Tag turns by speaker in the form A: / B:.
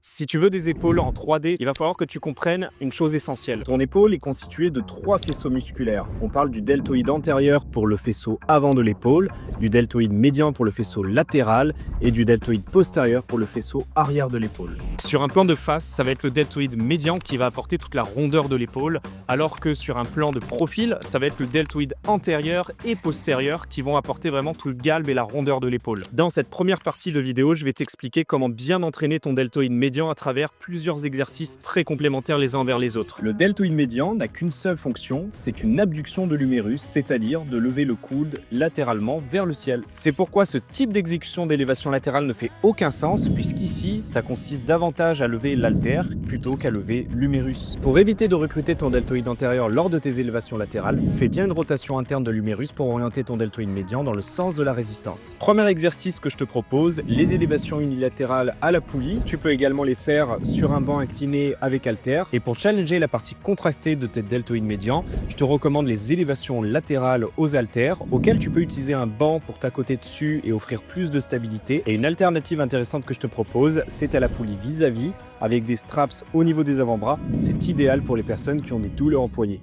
A: Si tu veux des épaules en 3D, il va falloir que tu comprennes une chose essentielle. Ton épaule est constituée de 3 faisceaux musculaires. On parle du deltoïde antérieur pour le faisceau avant de l'épaule, du deltoïde médian pour le faisceau latéral et du deltoïde postérieur pour le faisceau arrière de l'épaule. Sur un plan de face, ça va être le deltoïde médian qui va apporter toute la rondeur de l'épaule, alors que sur un plan de profil, ça va être le deltoïde antérieur et postérieur qui vont apporter vraiment tout le galbe et la rondeur de l'épaule. Dans cette première partie de vidéo, je vais t'expliquer comment bien entraîner ton deltoïde médian à travers plusieurs exercices très complémentaires les uns envers les autres. Le deltoïde médian n'a qu'une seule fonction, c'est une abduction de l'humérus, c'est-à-dire de lever le coude latéralement vers le ciel. C'est pourquoi ce type d'exécution d'élévation latérale ne fait aucun sens, puisqu'ici, ça consiste davantage à lever l'haltère plutôt qu'à lever l'humérus. Pour éviter de recruter ton deltoïde antérieur lors de tes élévations latérales, fais bien une rotation interne de l'humérus pour orienter ton deltoïde médian dans le sens de la résistance. Premier exercice que je te propose, les élévations unilatérales à la poulie. Tu peux également les faire sur un banc incliné avec haltère. Et pour challenger la partie contractée de tes deltoïdes médians, je te recommande les élévations latérales aux haltères, auxquelles tu peux utiliser un banc pour t'accoter dessus et offrir plus de stabilité. Et une alternative intéressante que je te propose, c'est à la poulie vis-à-vis, avec des straps au niveau des avant-bras. C'est idéal pour les personnes qui ont des douleurs en poignet.